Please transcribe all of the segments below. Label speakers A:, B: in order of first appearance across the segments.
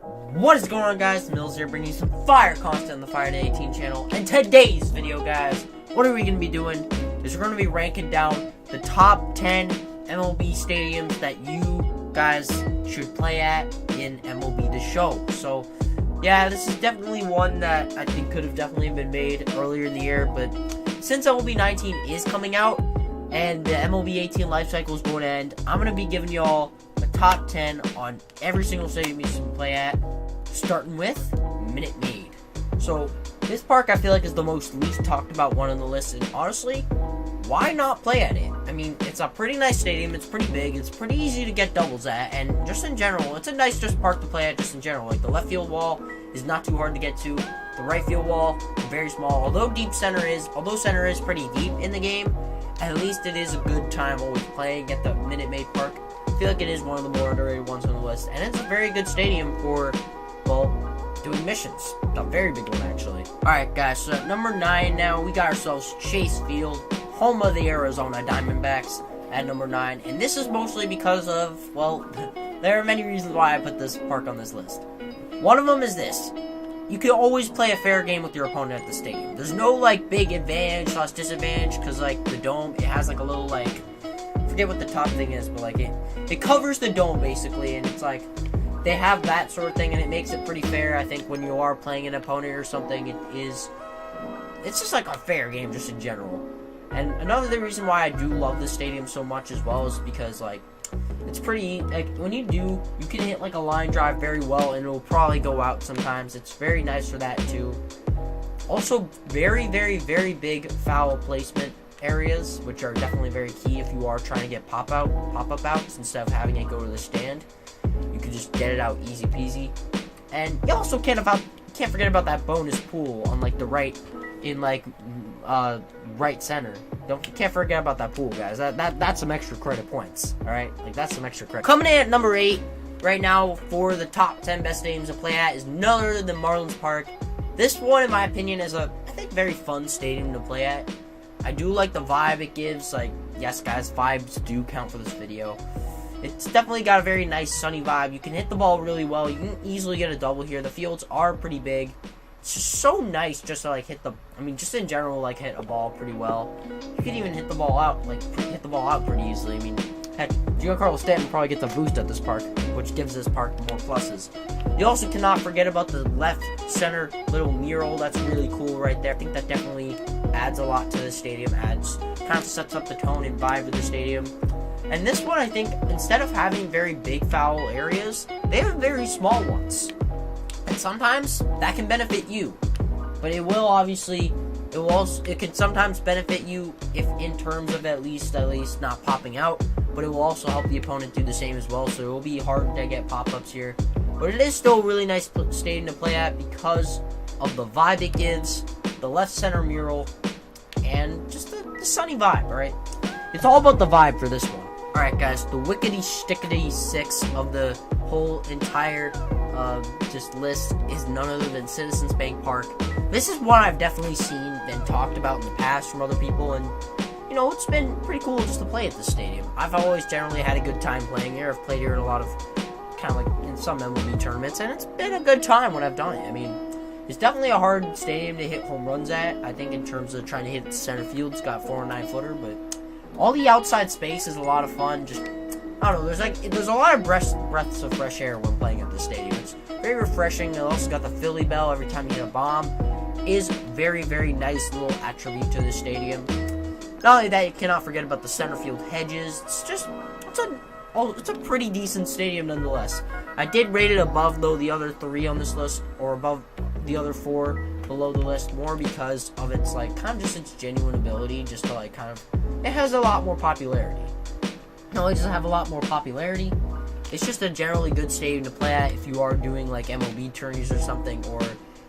A: What is going on, guys? Mills here, bringing you some fire content on the Fire Day 18 channel. And today's video, guys, what are we going to be doing is we're going to be ranking down the top 10 MLB stadiums that you guys should play at in MLB The Show. So, yeah, this is definitely one that I think could have definitely been made earlier in the year, but since MLB 19 is coming out and the MLB 18 life cycle is going to end, I'm going to be giving y'all a top 10 on every single stadium you should play at, starting with Minute Maid. So, this park I feel like is the least talked about one on the list, and honestly, why not play at it? I mean, it's a pretty nice stadium, it's pretty big, it's pretty easy to get doubles at, and just in general, it's a nice park to play at just in general. Like, the left field wall is not too hard to get to, the right field wall is very small, although center is pretty deep in the game, at least it is a good time always playing at the Minute Maid Park. I feel like it is one of the more underrated ones on the list, and it's a very good stadium for, well, doing missions. A very big one, actually. Alright, guys, so at number 9 now, we got ourselves Chase Field, home of the Arizona Diamondbacks, at number 9, and this is mostly because of, well, there are many reasons why I put this park on this list. One of them is this: you can always play a fair game with your opponent at the stadium. There's no, like, big advantage / disadvantage, because, like, the dome, it has, like, a little, like, I forget what the top thing is, but, like, it covers the dome, basically, and it's, like, they have that sort of thing, and it makes it pretty fair. I think when you are playing an opponent or something, it's just, like, a fair game, just in general. And another reason why I do love this stadium so much as well is because, like, it's pretty, like, when you can hit, like, a line drive very well, and it'll probably go out sometimes. It's very nice for that, too. Also, very, very, very big foul placement areas, which are definitely very key if you are trying to get pop-up outs instead of having it go to the stand. You can just get it out easy peasy. And you also can't forget about that bonus pool on, like, the right, in, like, right center. Can't forget about that pool, guys. That's some extra credit points. Alright? Like, that's some extra credit. Coming in at number 8 right now for the top 10 best stadiums to play at is none other than Marlins Park. This one, in my opinion, is I think, very fun stadium to play at. I do like the vibe it gives. Like, yes, guys, vibes do count for this video. It's definitely got a very nice sunny vibe. You can hit the ball really well. You can easily get a double here. The fields are pretty big. It's just so nice just to, like, just in general, like, hit a ball pretty well. You can even hit the ball out, pretty easily. I mean, heck, Giancarlo Stanton probably gets a boost at this park, which gives this park more pluses. You also cannot forget about the left center little mural. That's really cool right there. I think that definitely adds a lot to the stadium. Kind of sets up the tone and vibe of the stadium. And this one, I think, instead of having very big foul areas, they have very small ones. And sometimes that can benefit you, but it can sometimes benefit you if in terms of at least not popping out, but it will also help the opponent do the same as well, so it will be hard to get pop-ups here. But it is still a really nice stadium to play at because of the vibe it gives, the left center mural, and just the sunny vibe, alright? It's all about the vibe for this one. Alright, guys, the wickety-stickety 6 of the whole entire list is none other than Citizens Bank Park. This is one I've definitely seen and talked about in the past from other people, and, you know, it's been pretty cool just to play at this stadium. I've always generally had a good time playing here. I've played here in a lot of, kind of like, in some MLB tournaments, and it's been a good time when I've done it. I mean, it's definitely a hard stadium to hit home runs at. I think in terms of trying to hit center field, it's got 4 or 9 footer, but all the outside space is a lot of fun. Just, I don't know, there's a lot of breaths of fresh air when playing at this stadium. It's very refreshing. It also got the Philly bell every time you hit a bomb. Is very, very nice little attribute to this stadium. Not only that, you cannot forget about the center field hedges. It's a pretty decent stadium nonetheless. I did rate it above, though, the other 3 on this list, or above the other 4 below the list, more because of its, like, kind of just its genuine ability, just to, like, kind of, it has a lot more popularity. Not only does it have a lot more popularity, it's just a generally good stadium to play at if you are doing, like, MLB tourneys or something, or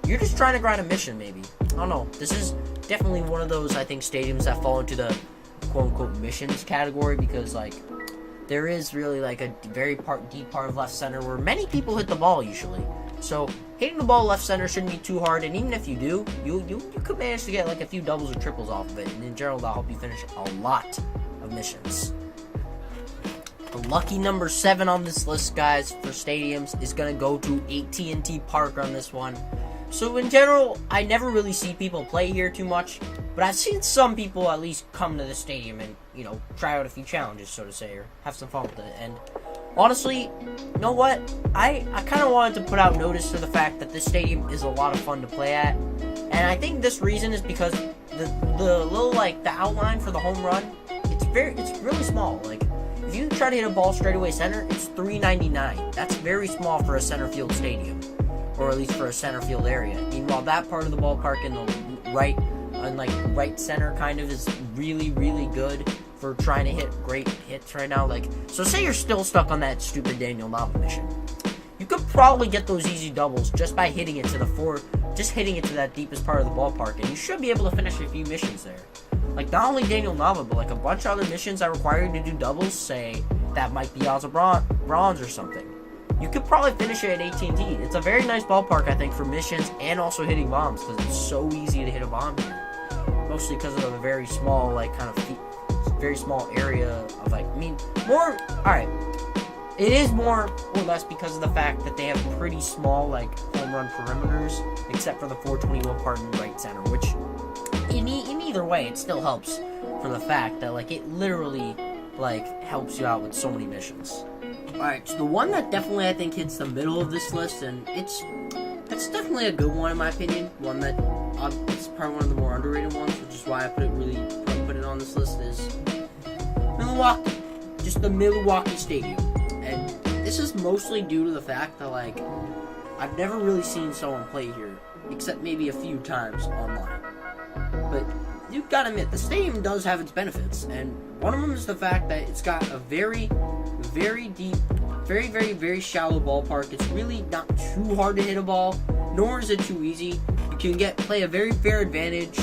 A: you're just trying to grind a mission, maybe. I don't know. This is definitely one of those, I think, stadiums that fall into the quote-unquote missions category, because, like, there is really, like, a very deep part of left center where many people hit the ball, usually. So, hitting the ball left center shouldn't be too hard, and even if you do, you could manage to get, like, a few doubles or triples off of it, and in general, that'll help you finish a lot of missions. The lucky number 7 on this list, guys, for stadiums is going to go to AT&T Park on this one. So in general, I never really see people play here too much, but I've seen some people at least come to the stadium and, you know, try out a few challenges, so to say, or have some fun with it. And honestly, you know what? I kind of wanted to put out notice to the fact that this stadium is a lot of fun to play at. And I think this reason is because the little, like, the outline for the home run, it's really small. Like, if you try to hit a ball straightaway center, it's $3.99. That's very small for a center field stadium, or at least for a center field area. Meanwhile, that part of the ballpark in the right center kind of is really, really good for trying to hit great hits right now. Like, so say you're still stuck on that stupid Daniel Nava mission. You could probably get those easy doubles just by hitting it to that deepest part of the ballpark, and you should be able to finish a few missions there. Like, not only Daniel Nava, but like a bunch of other missions that require you to do doubles, say that might be odds of bronze or something. You could probably finish it at AT&T. It's a very nice ballpark, I think, for missions and also hitting bombs, because it's so easy to hit a bomb here. Mostly because of a very small, like, kind of very small area of, like, alright. It is more or less because of the fact that they have pretty small, like, home run perimeters, except for the 421 part in right center, which, in either way, it still helps for the fact that, like, it literally, like, helps you out with so many missions. Alright, so the one that definitely, I think, hits the middle of this list, and it's definitely a good one, in my opinion, one that, it's probably one of the more underrated ones, which is why I put it on this list, is Milwaukee. Just the Milwaukee Stadium. And this is mostly due to the fact that, like, I've never really seen someone play here, except maybe a few times online. But you've got to admit, the stadium does have its benefits, and one of them is the fact that it's got a very, very deep, very, very, very shallow ballpark. It's really not too hard to hit a ball, nor is it too easy. You can play a very fair advantage,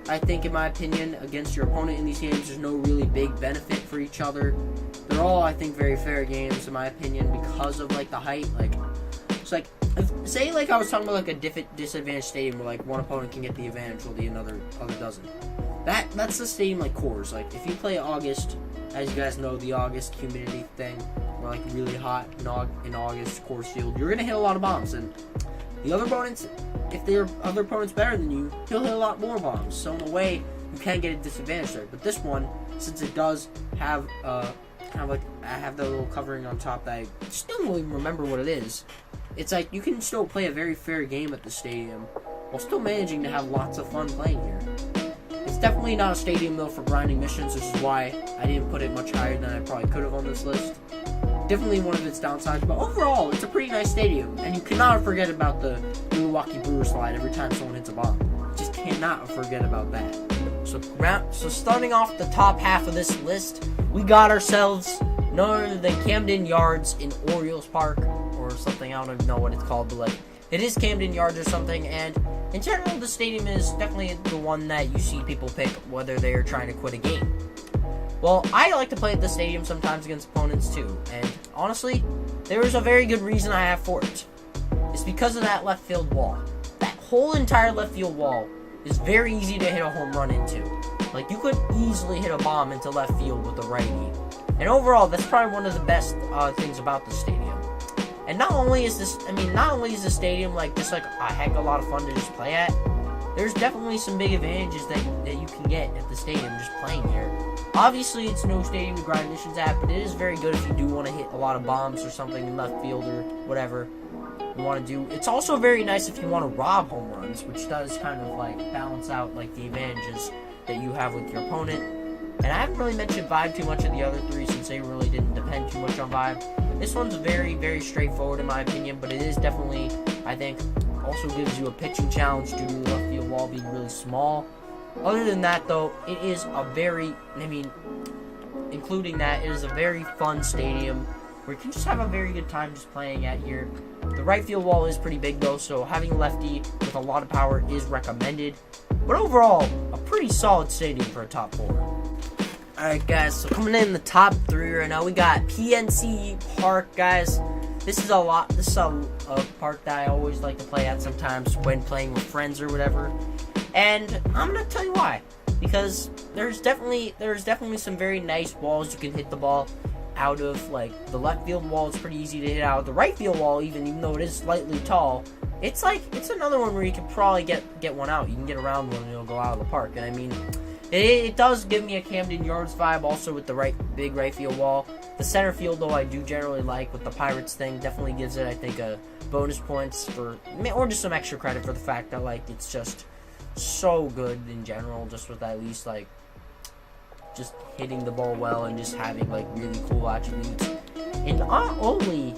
A: I think, in my opinion, against your opponent in these games. There's no really big benefit for each other. They're all, I think, very fair games, in my opinion, because of, like, the height. Like, it's like, say, like, I was talking about, like, a disadvantaged stadium where, like, one opponent can get the advantage while the other doesn't. That's the stadium like Coors. Like, if you play August, as you guys know, the August humidity thing, or, like, really hot in August, Coors Field, you're gonna hit a lot of bombs, and the other opponents, if their other opponent's better than you, he'll hit a lot more bombs. So in a way, you can get a disadvantage there. But this one, since it does have kind of like, I have the little covering on top that I still don't even remember what it is. It's like you can still play a very fair game at the stadium while still managing to have lots of fun playing here. It's definitely not a stadium though for grinding missions, which is why I didn't put it much higher than I probably could have on this list. Definitely one of its downsides, but overall, it's a pretty nice stadium, and you cannot forget about the Milwaukee Brewers slide every time someone hits a bomb. Just cannot forget about that. So starting off the top half of this list, we got ourselves none other than Camden Yards in Orioles Park, or something, I don't even know what it's called, but, like, it is Camden Yards or something, and in general, the stadium is definitely the one that you see people pick whether they're trying to quit a game. Well, I like to play at the stadium sometimes against opponents too, and honestly, there is a very good reason I have for it. It's because of that left field wall. That whole entire left field wall is very easy to hit a home run into. Like, you could easily hit a bomb into left field with a righty. And overall, that's probably one of the best things about the stadium. And not only is the stadium like just like a heck of a lot of fun to just play at, there's definitely some big advantages that you can get at the stadium just playing here. Obviously, it's no stadium to grind missions at, but it is very good if you do want to hit a lot of bombs or something in left field or whatever you want to do. It's also very nice if you want to rob home runs, which does kind of like balance out like the advantages that you have with your opponent. And I haven't really mentioned Vibe too much of the other three since they really didn't depend too much on Vibe. This one's very, very straightforward in my opinion, but it is definitely, I think, also gives you a pitching challenge due to the left field wall being really small. Other than that, though, it is a very, including that, it is a very fun stadium where you can just have a very good time just playing at here. The right field wall is pretty big, though, so having a lefty with a lot of power is recommended. But overall, a pretty solid stadium for a top 4. Alright, guys, so coming in the top 3 right now, we got PNC Park, guys. This is a park that I always like to play at sometimes when playing with friends or whatever. And I'm gonna tell you why. Because there's definitely some very nice balls you can hit the ball. out of like the left field wall. It's pretty easy to hit out of the right field wall, even though it is slightly tall. It's another one where you can probably get one out. You can get around one and it'll go out of the park. And I mean, it does give me a Camden Yards vibe also with the big right field wall. The center field, though, I do generally like with the Pirates thing. Definitely gives it, I think, a bonus points or just some extra credit for the fact that, like, it's just so good in general, just with at least, like, just hitting the ball well and just having, like, really cool attributes. And not only,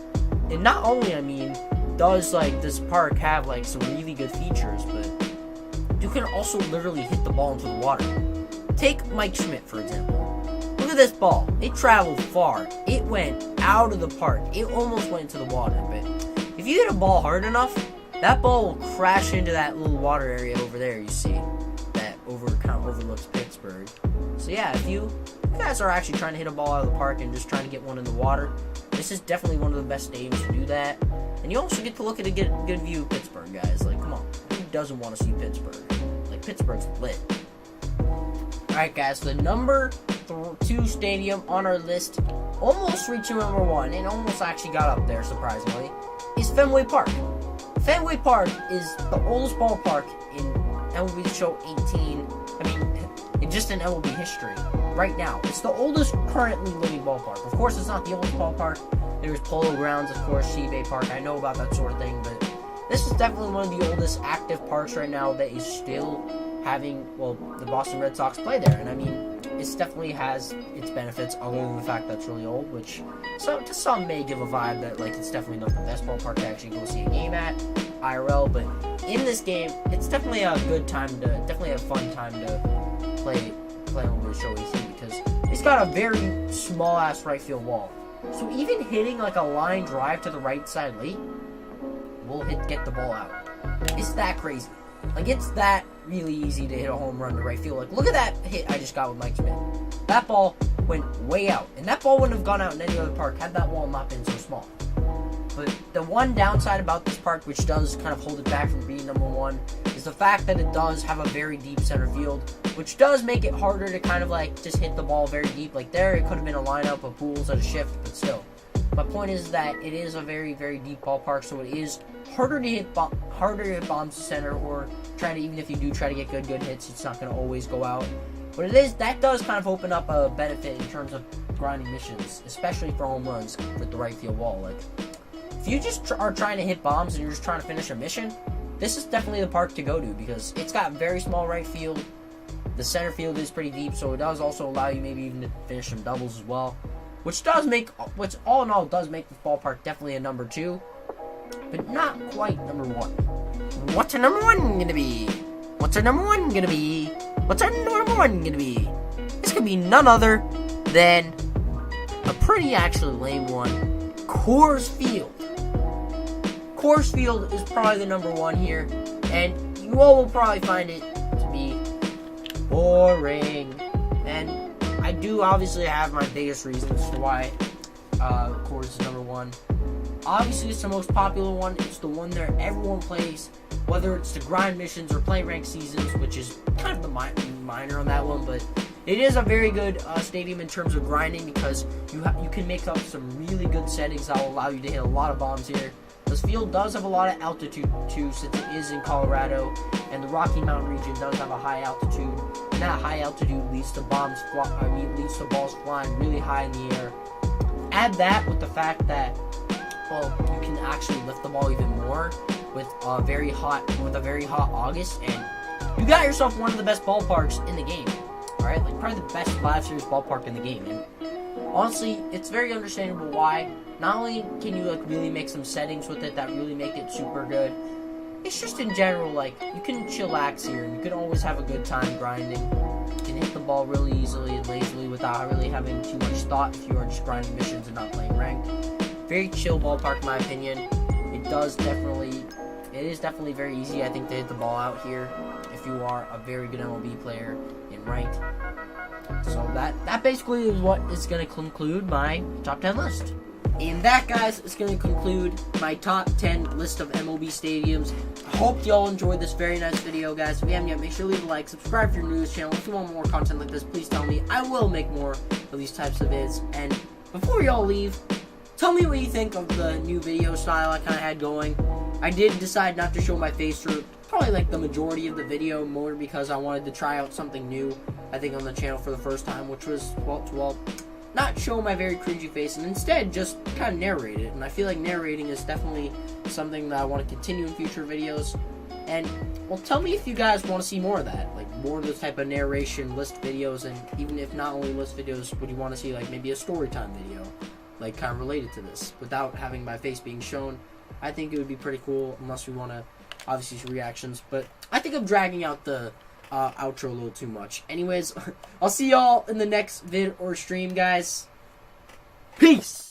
A: I mean, does, like, this park have, like, some really good features, but you can also literally hit the ball into the water. Take Mike Schmidt, for example. Look at this ball. It traveled far. It went out of the park. It almost went into the water, but if you hit a ball hard enough, that ball will crash into that little water area over there, you see, that overlooks Pittsburgh. So yeah, if you guys are actually trying to hit a ball out of the park and just trying to get one in the water, this is definitely one of the best stadiums to do that. And you also get to look at a good view of Pittsburgh, guys. Like, come on, who doesn't want to see Pittsburgh? Like, Pittsburgh's lit. Alright, guys, the number 2 stadium on our list, almost reaching number 1, and almost actually got up there, surprisingly, is Fenway Park. Fenway Park is the oldest ballpark in MLB Show 18. Just in MLB history. Right now, it's the oldest currently living ballpark. Of course, it's not the oldest ballpark. There's Polo Grounds, of course, Shea Park. I know about that sort of thing, but this is definitely one of the oldest active parks right now that is still having, well, the Boston Red Sox play there. And I mean, it definitely has its benefits other than the fact that it's really old, which to some may give a vibe that, like, it's definitely not the best ballpark to actually go see a game at IRL, but in this game, it's definitely a good time definitely a fun time to play on the show AC, because it's got a very small ass right field wall. So even hitting like a line drive to the right side late will get the ball out. It's that crazy. Like, it's that really easy to hit a home run to right field. Like, look at that hit I just got with Mike Schmidt. That ball went way out, and that ball wouldn't have gone out in any other park had that wall not been so small. But the one downside about this park, which does kind of hold it back from being number 1, is the fact that it does have a very deep center field, which does make it harder to kind of like just hit the ball very deep. Like there, it could have been a lineup of pools at a shift, but still. My point is that it is a very, very deep ballpark, so it is harder to hit bombs to center, or even if you do try to get good hits, it's not going to always go out. But that does kind of open up a benefit in terms of grinding missions, especially for home runs with the right field wall. Like, if you just are trying to hit bombs and you're just trying to finish a mission, this is definitely the park to go to, because it's got very small right field. The center field is pretty deep, so it does also allow you maybe even to finish some doubles as well, which all in all does make this ballpark definitely a number 2, but not quite number 1. What's our number 1 gonna be? What's our number 1 gonna be? What's our number 1 gonna be? This could be none other than a pretty actually lame one, Coors Field. Coors Field is probably the number 1 here, and you all will probably find it to be boring. And I do obviously have my biggest reasons for why Coors is number 1. Obviously, it's the most popular one. It's the one that everyone plays, whether it's to grind missions or play ranked seasons, which is kind of the minor on that one, but it is a very good stadium in terms of grinding, because you can make up some really good settings that will allow you to hit a lot of bombs here. This field does have a lot of altitude too, since it is in Colorado, and the Rocky Mountain region does have a high altitude, and that high altitude leads to leads to balls flying really high in the air. Add that with the fact that, well, you can actually lift the ball even more with a very hot August, and you got yourself one of the best ballparks in the game. All right, like probably the best live series ballpark in the game. And honestly, it's very understandable why. Not only can you like really make some settings with it that really make it super good, it's just in general, like, you can chillax here and you can always have a good time grinding. You can hit the ball really easily and lazily without really having too much thought if you are just grinding missions and not playing ranked. Very chill ballpark in my opinion. It is definitely very easy, I think, to hit the ball out here if you are a very good MLB player in ranked. So that basically is what is going to conclude my top 10 list. And that, guys, is going to conclude my top 10 list of MLB stadiums. I hope y'all enjoyed this very nice video, guys. If you haven't yet, make sure to leave a like, subscribe if you're new to this channel. If you want more content like this, please tell me. I will make more of these types of vids. And before y'all leave, tell me what you think of the new video style I kind of had going. I did decide not to show my face for probably like the majority of the video, more because I wanted to try out something new, I think, on the channel for the first time, which was, well, not show my very cringy face, and instead just kind of narrate it. And I feel like narrating is definitely something that I want to continue in future videos. And, well, tell me if you guys want to see more of that, like more of those type of narration list videos, and even if not only list videos, would you want to see like maybe a story time video, like kind of related to this, without having my face being shown? I think it would be pretty cool, unless we want to obviously see reactions. But I think I'm dragging out the outro a little too much. Anyways, I'll see y'all in the next vid or stream, guys. Peace!